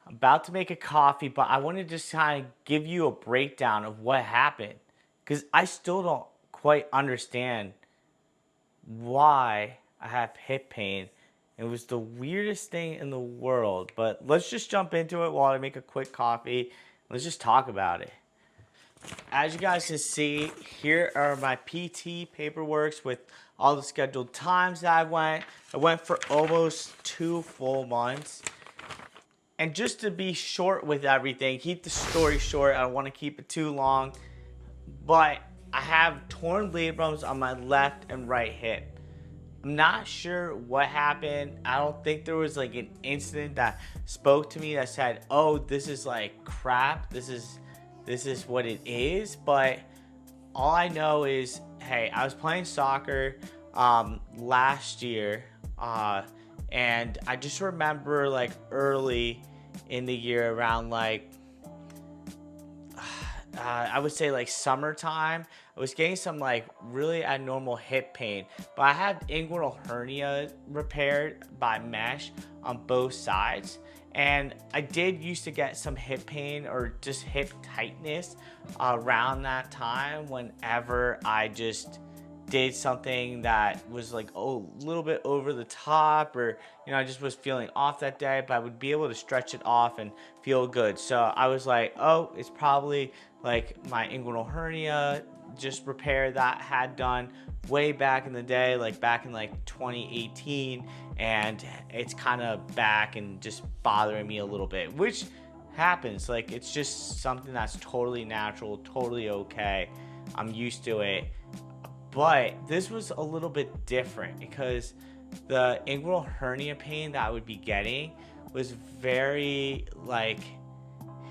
I'm about to make a coffee, but I want to just kind of give you a breakdown of what happened because I still don't quite understand why I have hip pain. It was the weirdest thing in the world, but let's just jump into it while I make a quick coffee. Let's just talk about it. As you guys can see, here are my PT paperworks with all the scheduled times that I went. I went for almost 2 full months. And just to be short with everything, keep the story short, I don't want to keep it too long, but I have torn labrums on my left and right hip. I'm not sure what happened. I don't think there was like an incident that spoke to me that said, "Oh, this is like crap. This is what it is." But all I know is, hey, I was playing soccer last year, and I just remember like early in the year around like I would say like summertime. I was getting some like really abnormal hip pain, but I had inguinal hernia repaired by mesh on both sides. And I did used to get some hip pain or just hip tightness around that time whenever I just did something that was like a little bit over the top, or I just was feeling off that day, but I would be able to stretch it off and feel good. So I was like, oh, it's probably like my inguinal hernia, just repair that had done way back in the day, like back in like 2018, and it's kind of back and just bothering me a little bit, which happens. Like, it's just something that's totally natural, totally okay. I'm used to it. But this was a little bit different because the inguinal hernia pain that I would be getting was very like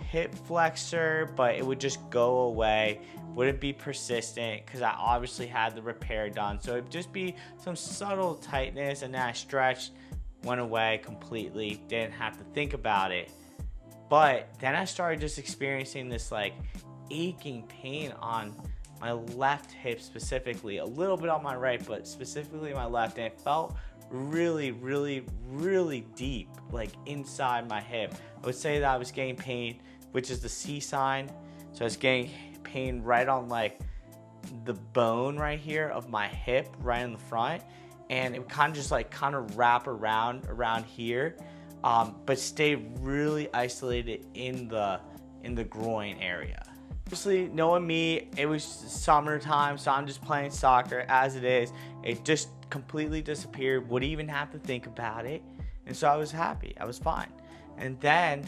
hip flexor, but it would just go away. Wouldn't be persistent because I obviously had the repair done. So it'd just be some subtle tightness, and then I stretched, went away completely, didn't have to think about it. But then I started just experiencing this like aching pain on my left hip specifically, a little bit on my right, but specifically my left, and it felt really, really, really deep, like inside my hip. I would say that I was getting pain, which is the C sign. So I was getting pain right on like the bone right here of my hip, right in the front, and it would kind of wrap around here, but stay really isolated in the groin area. Obviously, knowing me, it was summertime, so I'm just playing soccer as it is. It just completely disappeared, wouldn't even have to think about it. And so I was happy, I was fine. And then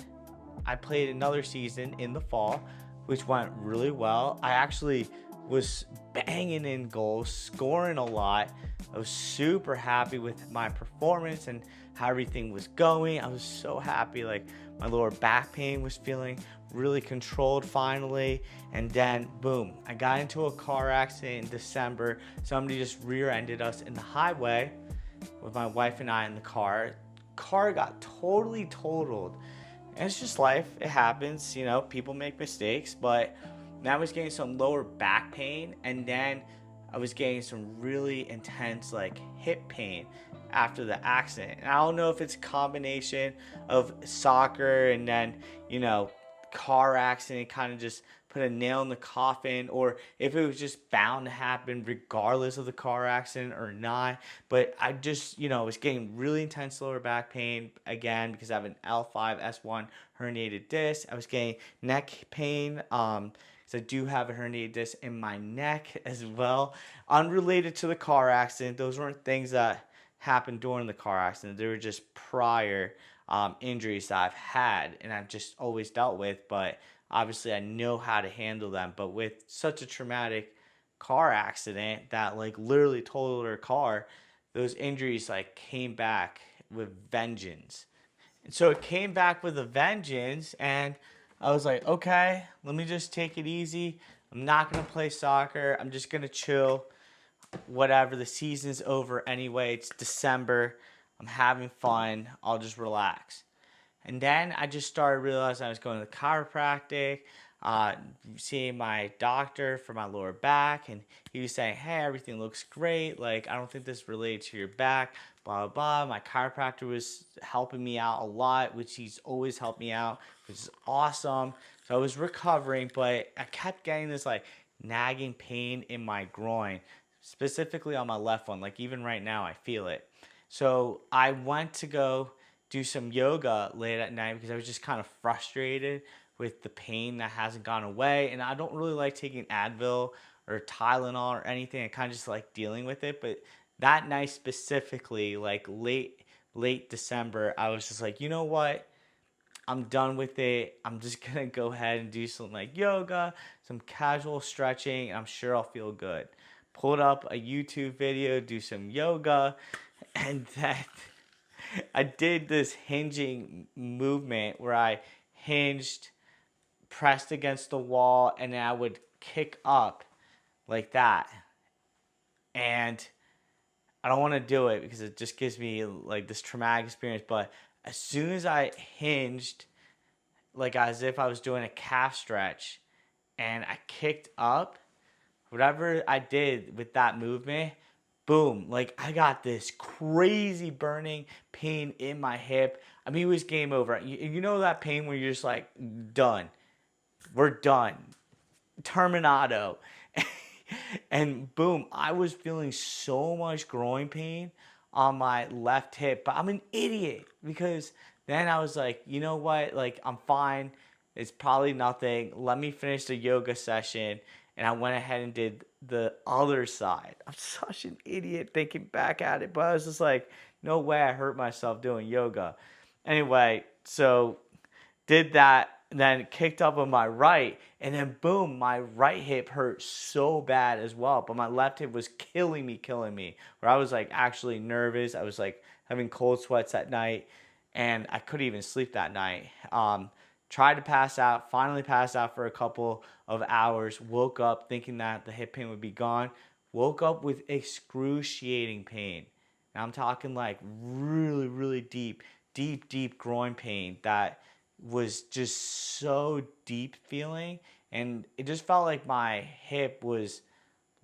I played another season in the fall, which went really well. I actually was banging in goals, scoring a lot. I was super happy with my performance and how everything was going. I was so happy. Like, my lower back pain was feeling really controlled finally. And then boom, I got into a car accident in December. Somebody just rear-ended us in the highway with my wife and I in the car. Car got totally totaled. And it's just life. It happens. People make mistakes. But now I was getting some lower back pain, and then I was getting some really intense like hip pain after the accident. And I don't know if it's a combination of soccer and then, car accident kind of just put a nail in the coffin, or if it was just bound to happen regardless of the car accident or not. But I just, was getting really intense lower back pain again because I have an L5S1 herniated disc. I was getting neck pain, so I do have a herniated disc in my neck as well, unrelated to the car accident. Those weren't things that happened during the car accident. They were just prior injuries that I've had and I've just always dealt with. But obviously, I know how to handle them. But with such a traumatic car accident that like literally totaled her car, those injuries like came back with vengeance. And so it came back with a vengeance, and I was like, okay, let me just take it easy. I'm not going to play soccer. I'm just going to chill. Whatever, the season's over anyway. It's December. I'm having fun. I'll just relax. And then I just started realizing I was going to the chiropractic, seeing my doctor for my lower back, and he was saying, hey, everything looks great. Like, I don't think this relates to your back, blah, blah, blah. My chiropractor was helping me out a lot, which he's always helped me out, which is awesome. So I was recovering, but I kept getting this like nagging pain in my groin, specifically on my left one. Like even right now, I feel it. So I went to go do some yoga late at night because I was just kind of frustrated with the pain that hasn't gone away. And I don't really like taking Advil or Tylenol or anything. I kind of just like dealing with it. But that night specifically, like late December, I was just like, you know what? I'm done with it. I'm just gonna go ahead and do some like yoga, some casual stretching. I'm sure I'll feel good. Pulled up a YouTube video, do some yoga, and then I did this hinging movement where I hinged, pressed against the wall, and then I would kick up like that. And I don't want to do it because it just gives me like this traumatic experience. But as soon as I hinged, like as if I was doing a calf stretch, and I kicked up, whatever I did with that movement, boom, like I got this crazy burning pain in my hip. I mean, it was game over. You know that pain where you're just like, done. We're done. Terminado. And boom, I was feeling so much groin pain on my left hip. But I'm an idiot because then I was like, you know what? Like, I'm fine. It's probably nothing. Let me finish the yoga session. And I went ahead and did the other side. I'm such an idiot thinking back at it. But I was just like, no way I hurt myself doing yoga. Anyway, so did that, then kicked up on my right, and then boom, my right hip hurt so bad as well. But my left hip was killing me. Where I was like actually nervous. I was like having cold sweats at night, and I couldn't even sleep that night. Tried to pass out, finally passed out for a couple of hours. Woke up thinking that the hip pain would be gone. Woke up with excruciating pain. And I'm talking like really deep groin pain that was just so deep feeling, and it just felt like my hip was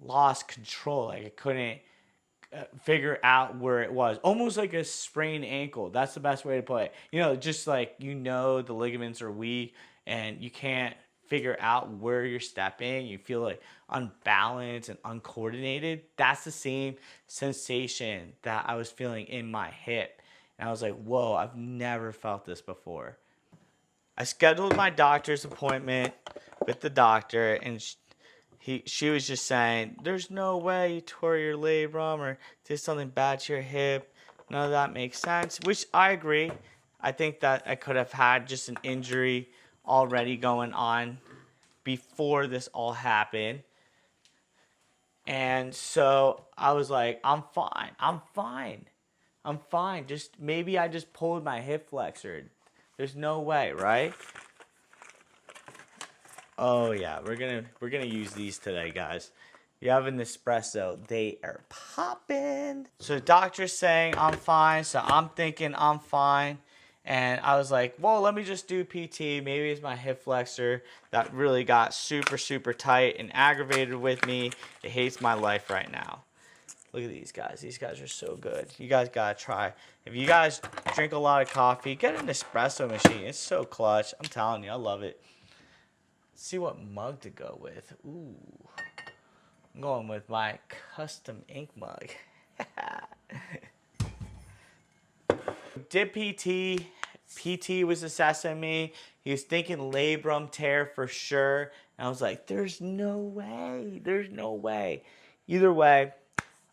lost control. Like I couldn't figure out where it was, almost like a sprained ankle. That's the best way to put it. Just like the ligaments are weak and you can't figure out where you're stepping. You feel like unbalanced and uncoordinated. That's the same sensation that I was feeling in my hip, and I was like, whoa, I've never felt this before. I scheduled my doctor's appointment with the doctor, and she was just saying, there's no way you tore your labrum or did something bad to your hip. None of that makes sense, which I agree. I think that I could have had just an injury already going on before this all happened. And so I was like, I'm fine. Just maybe I just pulled my hip flexor. There's no way, right? Oh yeah, we're gonna use these today, guys. You have an espresso, they are popping. So the doctor's saying I'm fine, so I'm thinking I'm fine. And I was like, well, let me just do PT. Maybe it's my hip flexor that really got super tight and aggravated with me. It hates my life right now. Look at these guys. These guys are so good. You guys gotta try. If you guys drink a lot of coffee, get an espresso machine. It's so clutch. I'm telling you, I love it. Let's see what mug to go with. Ooh. I'm going with my custom ink mug. Did PT. PT was assessing me. He was thinking labrum tear for sure. And I was like, there's no way. There's no way. Either way,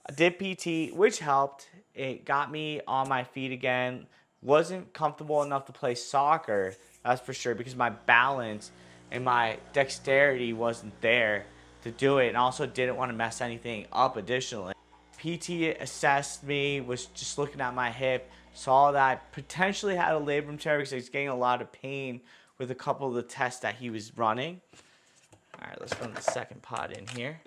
I did PT, which helped. It got me on my feet again. Wasn't comfortable enough to play soccer, that's for sure, because my balance and my dexterity wasn't there to do it, and also didn't want to mess anything up additionally. PT assessed me, was just looking at my hip, saw that I potentially had a labrum tear because I was getting a lot of pain with a couple of the tests that he was running. All right, let's run the second pod in here.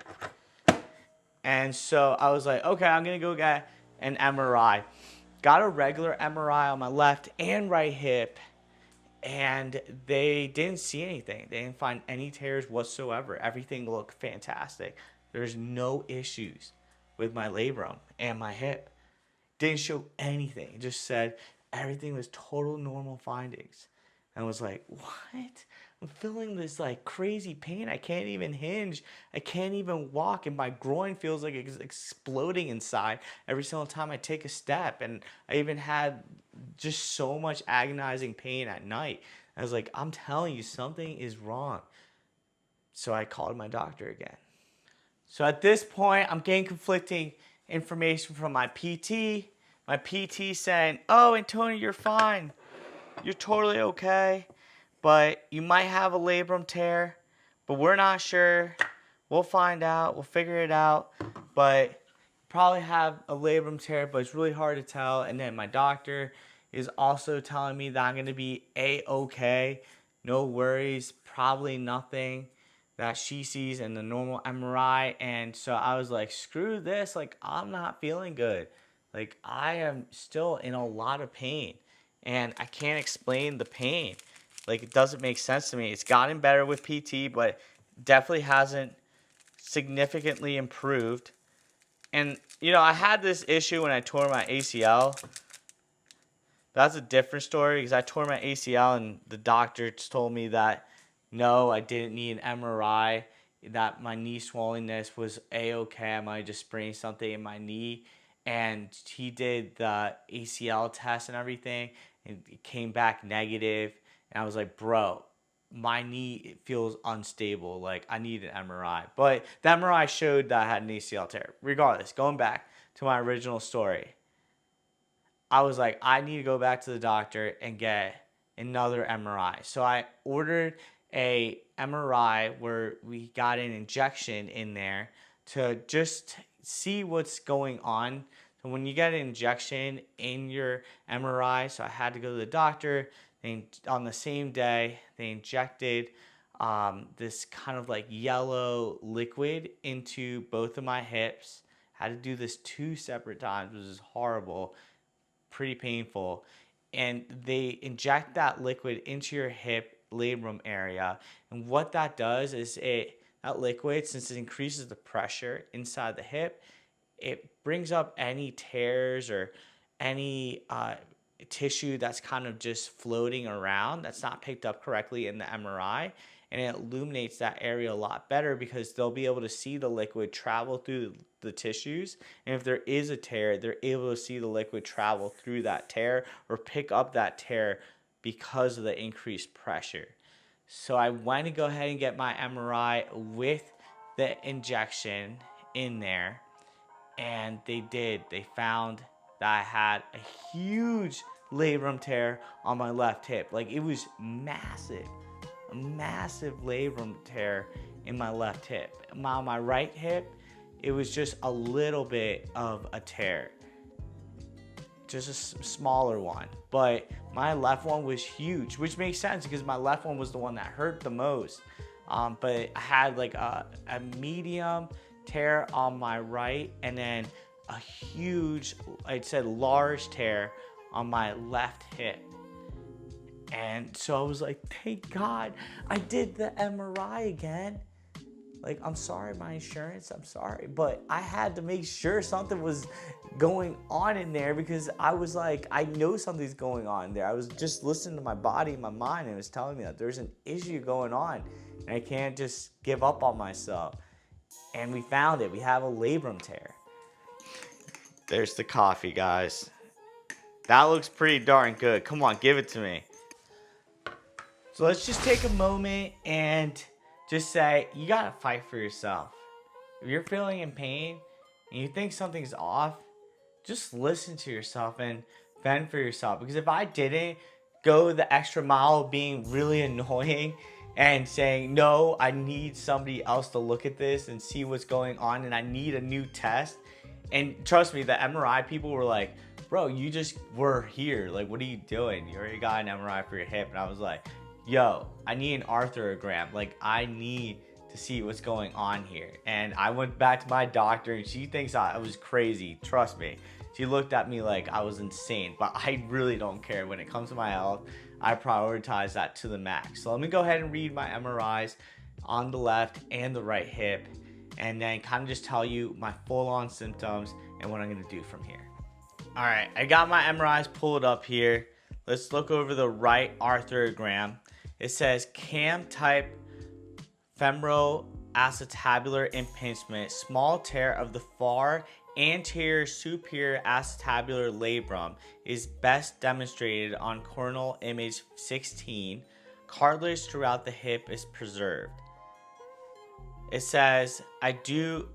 And so I was like, okay, I'm going to go get an MRI. Got a regular MRI on my left and right hip, and they didn't see anything. They didn't find any tears whatsoever. Everything looked fantastic. There's no issues with my labrum and my hip. Didn't show anything. It just said everything was total normal findings. And I was like, what? I'm feeling this like crazy pain. I can't even hinge. I can't even walk. And my groin feels like it's exploding inside every single time I take a step. And I even had just so much agonizing pain at night. I was like, I'm telling you, something is wrong. So I called my doctor again. So at this point, I'm getting conflicting information from my PT. My PT saying, oh, Antonio, you're fine. You're totally okay. But you might have a labrum tear. But we're not sure. We'll find out. We'll figure it out. But probably have a labrum tear, but it's really hard to tell. And then my doctor is also telling me that I'm going to be A-okay. No worries. Probably nothing that she sees in the normal MRI. And so I was like, screw this. Like, I'm not feeling good. Like, I am still in a lot of pain. And I can't explain the pain. Like, it doesn't make sense to me. It's gotten better with PT, but definitely hasn't significantly improved. And, you know, I had this issue when I tore my ACL. That's a different story because I tore my ACL and the doctor told me that, no, I didn't need an MRI, that my knee swollenness was A-okay. I might just sprained something in my knee. And he did the ACL test and everything, and it came back negative. And I was like, bro, my knee feels unstable. Like, I need an MRI. But the MRI showed that I had an ACL tear. Regardless, going back to my original story, I was like, I need to go back to the doctor and get another MRI. So I ordered a MRI where we got an injection in there to just see what's going on. So when you get an injection in your MRI, so I had to go to the doctor. On the same day, they injected this kind of like yellow liquid into both of my hips. Had to do this 2 separate times, which is horrible, pretty painful. And they inject that liquid into your hip labrum area. And what that does is that liquid, since it increases the pressure inside the hip, it brings up any tears or any tissue that's kind of just floating around that's not picked up correctly in the MRI, and it illuminates that area a lot better because they'll be able to see the liquid travel through the tissues, and if there is a tear, they're able to see the liquid travel through that tear or pick up that tear because of the increased pressure. So I went to go ahead and get my MRI with the injection in there, and they did. They found that I had a huge labrum tear on my left hip. Like, it was massive, a massive labrum tear in my left hip. On my right hip, it was just a little bit of a tear, just a smaller one. But my left one was huge, which makes sense because my left one was the one that hurt the most. But I had like a medium tear on my right, and then a huge, I'd said large tear on my left hip. And so I was like, thank God I did the MRI again. Like, I'm sorry, my insurance, I'm sorry. But I had to make sure something was going on in there because I was like, I know something's going on there. I was just listening to my body and my mind, and it was telling me that there's an issue going on. And I can't just give up on myself. And we found it. We have a labrum tear. There's the coffee, guys. That looks pretty darn good. Come on, give it to me. So let's just take a moment and just say, you gotta fight for yourself. If you're feeling in pain and you think something's off, just listen to yourself and fend for yourself. Because if I didn't go the extra mile of being really annoying and saying, no, I need somebody else to look at this and see what's going on, and I need a new test. And trust me, the MRI people were like, bro, you just were here. Like, what are you doing? You already got an MRI for your hip. And I was like, yo, I need an arthrogram. Like, I need to see what's going on here. And I went back to my doctor, and she thinks I was crazy. Trust me. She looked at me like I was insane. But I really don't care. When it comes to my health, I prioritize that to the max. So let me go ahead and read my MRIs on the left and the right hip, and then kind of just tell you my full-on symptoms and what I'm going to do from here. All right, I got my MRIs pulled up here. Let's look over the right arthrogram. It says cam type femoroacetabular impingement, small tear of the far anterior superior acetabular labrum is best demonstrated on coronal image 16. Cartilage throughout the hip is preserved. It says,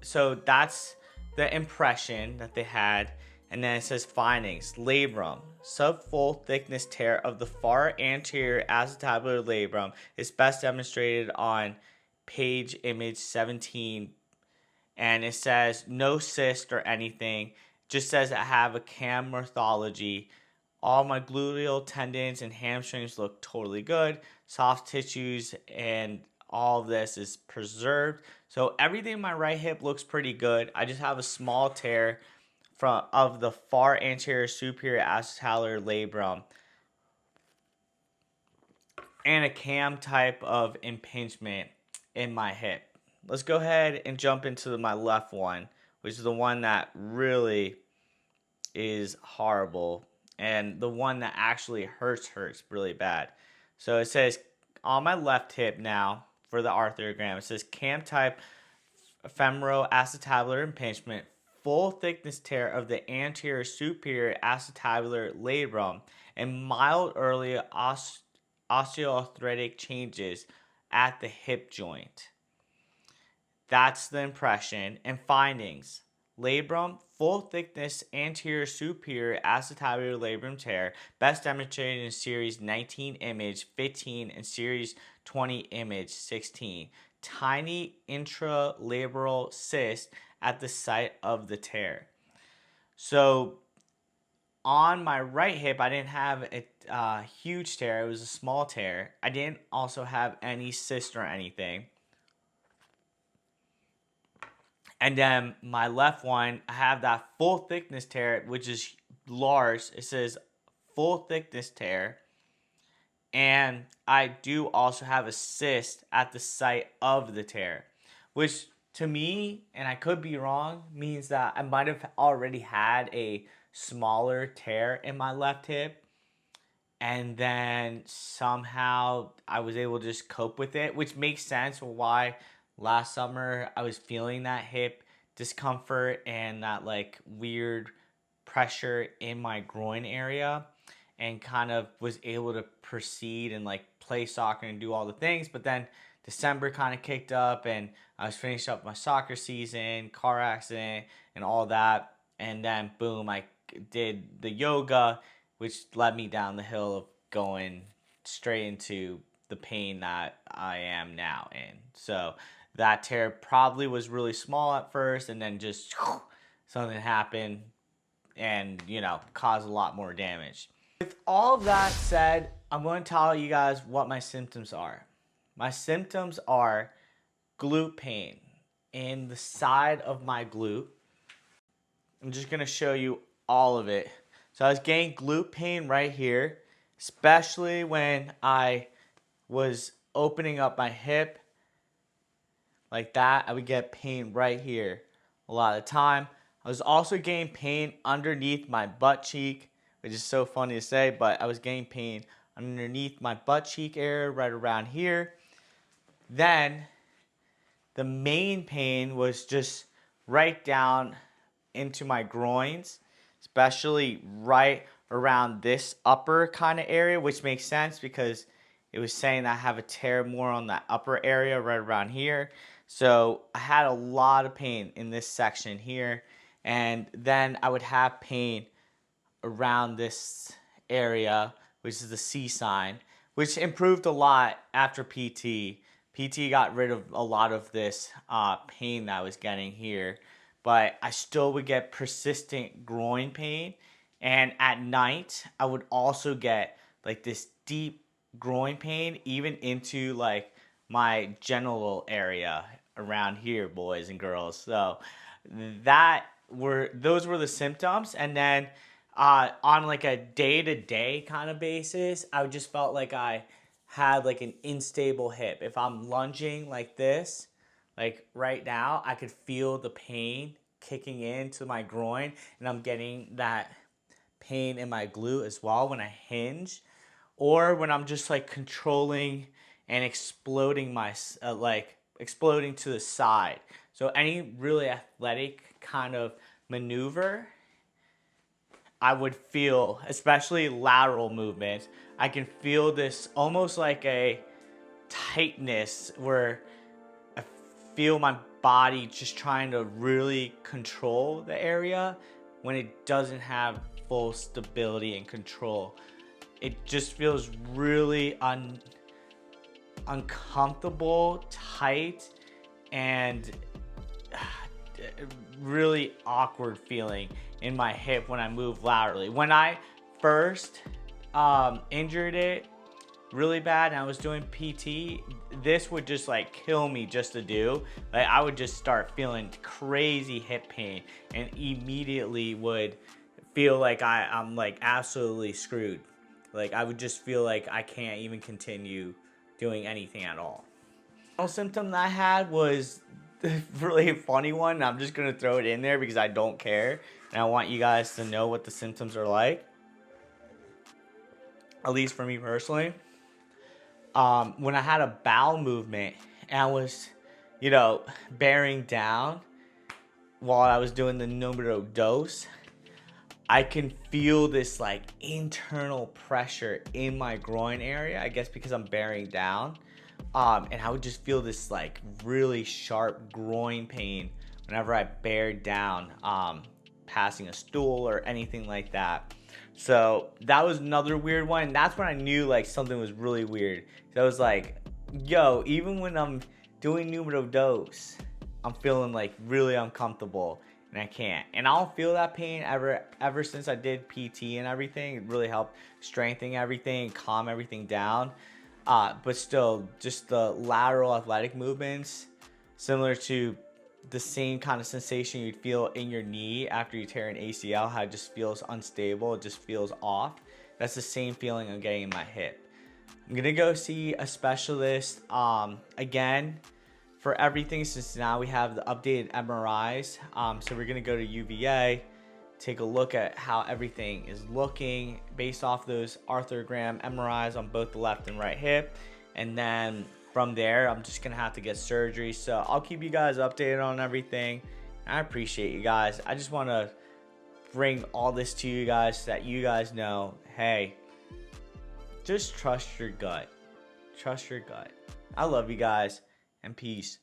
so that's the impression that they had. And then it says findings. Labrum. Subfold thickness tear of the far anterior acetabular labrum is best demonstrated on page image 17. And it says no cyst or anything. Just says I have a cam morphology. All my gluteal tendons and hamstrings look totally good. Soft tissues and all of this is preserved. So everything in my right hip looks pretty good. I just have a small tear of the far anterior superior acetabular labrum and a cam type of impingement in my hip. Let's go ahead and jump into my left one, which is the one that really is horrible and the one that actually hurts really bad. So it says on my left hip now for the arthrogram, it says cam type femoroacetabular impingement, full thickness tear of the anterior superior acetabular labrum, and mild early osteoarthritic changes at the hip joint. That's the impression and findings. Labrum, full thickness anterior superior acetabular labrum tear, best demonstrated in series 19 image 15 and series 20 image 16. Tiny intralabral cyst at the site of the tear. So on my right hip, I didn't have a huge tear. It was a small tear. I didn't also have any cyst or anything. And then my left one, I have that full thickness tear, which is large. It says full thickness tear. And I do also have a cyst at the site of the tear, which to me, and I could be wrong, means that I might have already had a smaller tear in my left hip. And then somehow I was able to just cope with it, which makes sense why last summer I was feeling that hip discomfort and that like weird pressure in my groin area and kind of was able to proceed and like play soccer and do all the things. But then December kind of kicked up and I was finishing up my soccer season, car accident, and all that. And then boom, I did the yoga, which led me down the hill of going straight into the pain that I am now in. So that tear probably was really small at first and then just something happened and, caused a lot more damage. With all of that said, I'm going to tell you guys what my symptoms are. My symptoms are glute pain in the side of my glute. I'm just going to show you all of it. So I was getting glute pain right here, especially when I was opening up my hip like that. I would get pain right here a lot of the time. I was also getting pain underneath my butt cheek, which is so funny to say, but I was getting pain underneath my butt cheek area right around here. Then the main pain was just right down into my groins, especially right around this upper kind of area, which makes sense because it was saying that I have a tear more on that upper area right around here. So I had a lot of pain in this section here. And then I would have pain around this area, which is the C sign, which improved a lot after PT. PT got rid of a lot of this pain that I was getting here, but I still would get persistent groin pain. And at night, I would also get like this deep groin pain, even into like my genital area around here, boys and girls. So those were the symptoms. And then on like a day-to-day kind of basis, I just felt like I had like an unstable hip. If I'm lunging like this, like right now, I could feel the pain kicking into my groin and I'm getting that pain in my glute as well when I hinge, or when I'm just like controlling and exploding exploding to the side. So any really athletic kind of maneuver, I would feel, especially lateral movements, I can feel this almost like a tightness where I feel my body just trying to really control the area when it doesn't have full stability and control. It just feels really uncomfortable, tight, and really awkward feeling in my hip when I move laterally. When I first injured it really bad and I was doing PT, this would just like kill me just to do. Like I would just start feeling crazy hip pain and immediately would feel like I'm like absolutely screwed. Like I would just feel like I can't even continue doing anything at all. The symptom that I had was really funny one, and I'm just gonna throw it in there because I don't care and I want you guys to know what the symptoms are like, at least for me personally. When I had a bowel movement and I was, bearing down while I was doing the numero dos, I can feel this like internal pressure in my groin area, I guess because I'm bearing down. And I would just feel this like really sharp groin pain whenever I bear down, passing a stool or anything like that. So that was another weird one. And that's when I knew like something was really weird. So I was like, yo, even when I'm doing numero dos, I'm feeling like really uncomfortable and I can't. And I don't feel that pain ever since I did PT and everything. It really helped strengthen everything, calm everything down. But still, just the lateral athletic movements, similar to the same kind of sensation you'd feel in your knee after you tear an ACL, how it just feels unstable, it just feels off. That's the same feeling I'm getting in my hip. I'm gonna go see a specialist again for everything, since now we have the updated MRIs. So we're gonna go to UVA, take a look at how everything is looking based off those arthrogram MRIs on both the left and right hip. And then from there, I'm just gonna have to get surgery. So I'll keep you guys updated on everything. I appreciate you guys. I just wanna bring all this to you guys so that you guys know, hey, just trust your gut. Trust your gut. I love you guys, and peace.